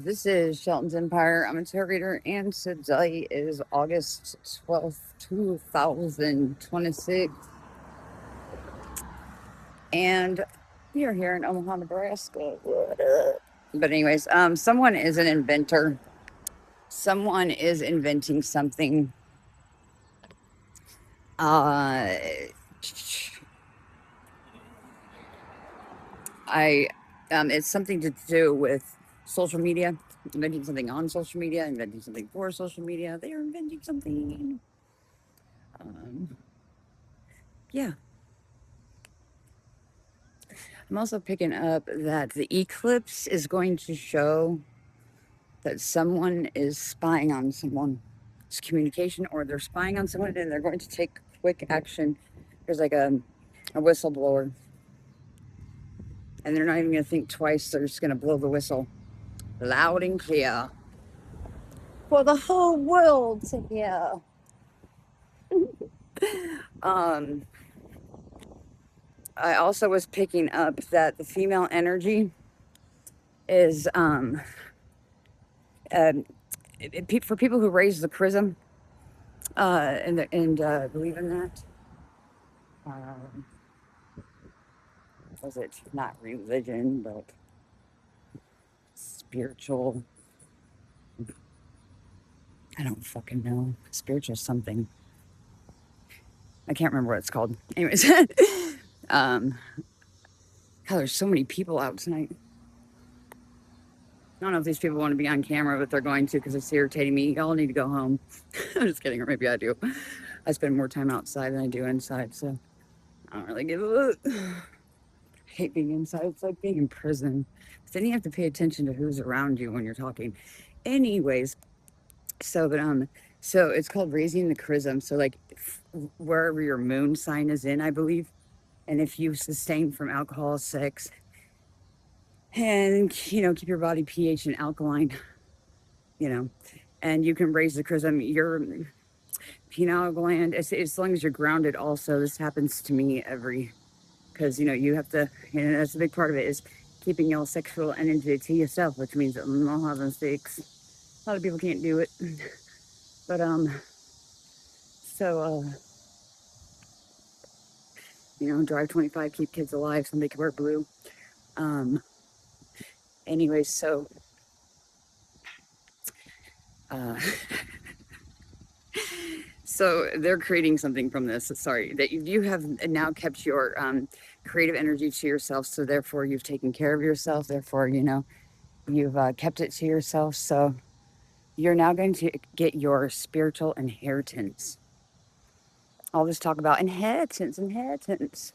This is Shelton's Empire. I'm a tarot reader, and today is August 12th, 2026. And we are here in Omaha, Nebraska. What up? But, anyways, someone is an inventor. Someone is inventing something. Uh, I, it's something to do with social media, inventing something on social media, inventing something for social media. They are inventing something. Um, yeah. I'm also picking up that the eclipse is going to show that someone is spying on someone. It's communication, or they're spying on someone and they're going to take quick action. There's like a whistleblower, and they're not even going to think twice. They're just going to blow the whistle loud and clear for the whole world to hear. Um, I also was picking up that the female energy is uh, for people who raise the chrism and believe in that. Um, was it not religion, but spiritual? I don't fucking know. Spiritual something. I can't remember what it's called. Anyways, um, God, there's so many people out tonight. I don't know if these people want to be on camera, but they're going to because it's irritating me. Y'all need to go home. I'm just kidding, or maybe I do. I spend more time outside than I do inside, so I don't really give a look. I hate being inside. It's like being in prison. But then you have to pay attention to who's around you when you're talking. Anyways, so it's called raising the chrism. So like wherever your moon sign is in, I believe, and if you sustain from alcohol, sex, and keep your body pH and alkaline, you know, and you can raise the chrism. Your pineal gland, as long as you're grounded. Also, this happens to me because you have to, and that's a big part of it is keeping your sexual energy to yourself, which means not having sex. A lot of people can't do it, but so drive 25, keep kids alive. Somebody can wear blue. Um, anyway, uh, so they're creating something from this. Sorry, that you have now kept your creative energy to yourself. So therefore, you've taken care of yourself. Therefore, you've kept it to yourself. So you're now going to get your spiritual inheritance. All this talk about inheritance.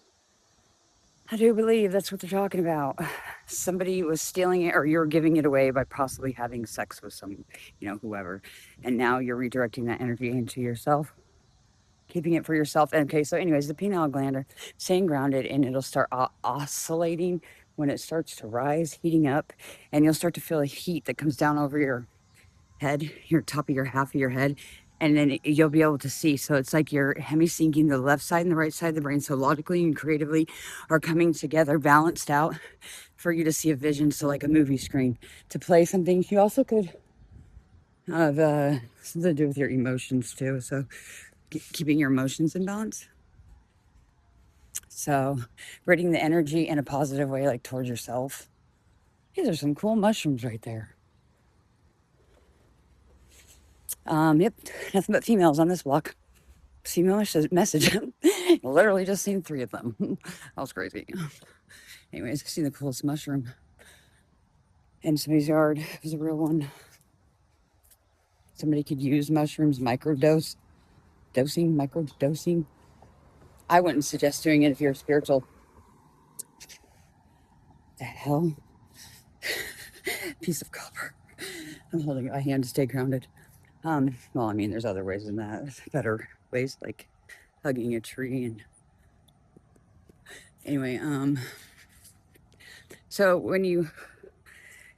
I do believe that's what they're talking about. Somebody was stealing it, or you're giving it away by possibly having sex with whoever. And now you're redirecting that energy into yourself, keeping it for yourself. Okay, so, anyways, the pineal gland are staying grounded, and it'll start oscillating when it starts to rise, heating up, and you'll start to feel a heat that comes down over your head, your top of your half of your head, and then you'll be able to see. So it's like you're hemi-syncing the left side and the right side of the brain. So logically and creatively are coming together, balanced out for you to see a vision. So like a movie screen to play something. You also could have something to do with your emotions too. So keeping your emotions in balance. So reading the energy in a positive way, like towards yourself. These are some cool mushrooms right there. Yep, nothing but females on this block. Female message. Literally just seen 3 of them. That was crazy. Anyways, I seen the coolest mushroom in somebody's yard. It was a real one. Somebody could use mushrooms, microdosing. I wouldn't suggest doing it if you're spiritual. The hell? Piece of copper. I'm holding my hand to stay grounded. Well, I mean, there's other ways than that. There's better ways, like hugging a tree and anyway, so when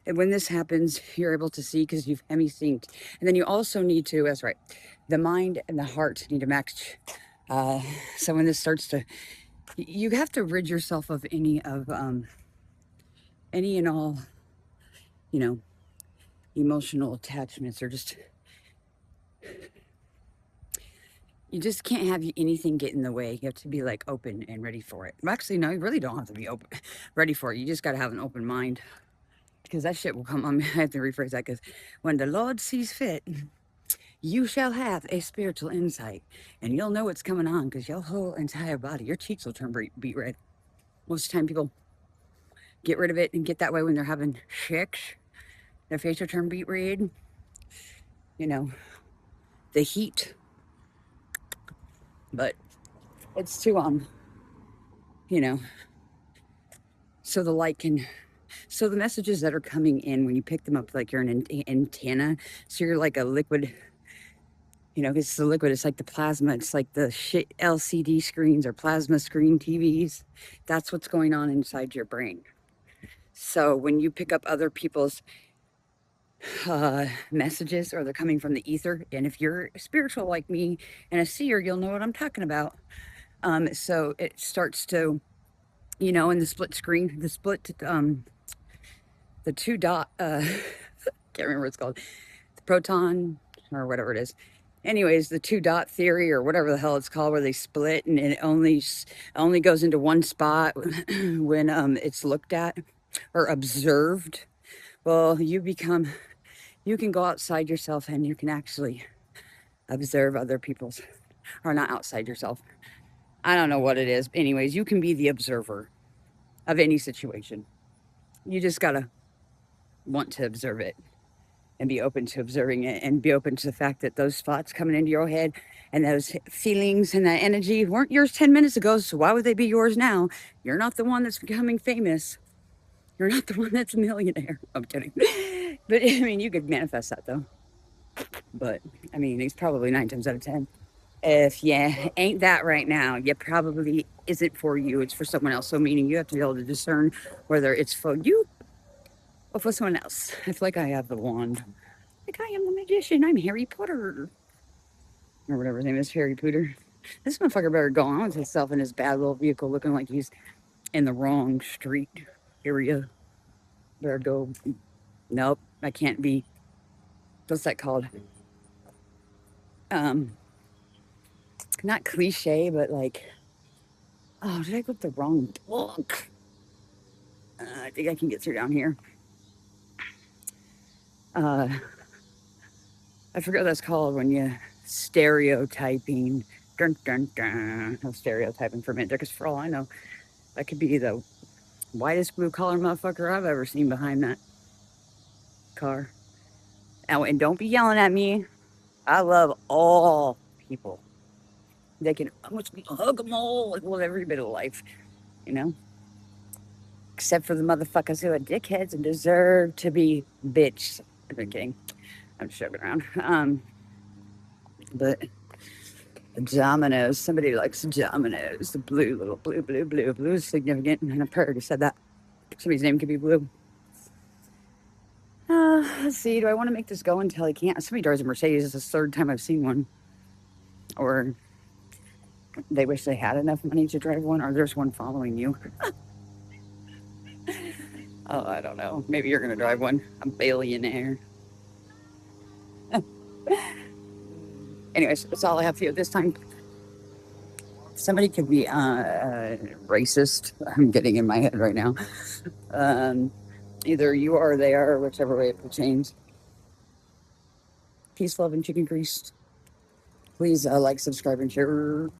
this happens, you're able to see because you've hemi-synced. And then you also need to, that's right, the mind and the heart need to match. So when this starts to, you have to rid yourself of any and all, you know, emotional attachments, or just, you just can't have anything get in the way. You have to be like open and ready for it. Well, actually, no, you really don't have to be open, ready for it. You just got to have an open mind, because that shit will come on. I have to rephrase that, because when the Lord sees fit, you shall have a spiritual insight, and you'll know what's coming on, because your whole entire body, your cheeks will turn beet red. Most of the time, people get rid of it and get that way when they're having sex. Their face will turn beet red. You know, the heat. But it's to you know, so the light can, so the messages that are coming in when you pick them up, like you're an antenna, so you're like a liquid, you know, it's the liquid, it's like the plasma, it's like the shit LCD screens or plasma screen TVs. That's what's going on inside your brain. So when you pick up other people's messages, or they're coming from the ether, and if you're spiritual like me and a seer, you'll know what I'm talking about. So it starts to, you know, in the split screen, the two dot, can't remember what it's called, the proton or whatever it is. Anyways, the two dot theory, or whatever the hell it's called, where they split and it only goes into one spot when it's looked at or observed. Well, you can go outside yourself and you can actually observe other people's, or not outside yourself. I don't know what it is. Anyways, you can be the observer of any situation. You just gotta want to observe it and be open to observing it, and be open to the fact that those thoughts coming into your head and those feelings and that energy weren't yours 10 minutes ago. So why would they be yours now? You're not the one that's becoming famous. You're not the one that's a millionaire. I'm kidding. But I mean, you could manifest that though. But I mean, it's probably 9 times out of 10. If you ain't that right now, you probably isn't for you. It's for someone else. So meaning you have to be able to discern whether it's for you or for someone else. I feel like I have the wand. Like I am the magician. I'm Harry Potter. Or whatever his name is, Harry Potter. This motherfucker better go on with himself in his bad little vehicle looking like he's in the wrong street area. Better go. Nope, I can't be. What's that called? Not cliche, but like, oh, did I go with the wrong book? I think I can get through down here. I forget what that's called when you stereotyping. Dun, dun, dun. No stereotyping for a minute there, because for all I know, that could be the whitest blue collar motherfucker I've ever seen behind that car. Oh, and don't be yelling at me. I love all people. They can almost hug them all, like, well, every bit of life, you know? Except for the motherfuckers who are dickheads and deserve to be bitched. I'm kidding. I'm just joking around. But dominoes, somebody likes dominoes. The blue, little blue, blue, blue. Blue is significant, and I've already said that. Somebody's name could be Blue. Let's see. Do I want to make this go until I can't? Somebody drives a Mercedes. It's the third time I've seen one. Or they wish they had enough money to drive one, or there's one following you. Oh, I don't know. Maybe you're going to drive one. I'm a billionaire. Anyways, that's all I have for you this time. Somebody could be racist. I'm getting in my head right now. Either you are or they are, whichever way it pertains. Peace, love, and chicken grease. Please like, subscribe, and share.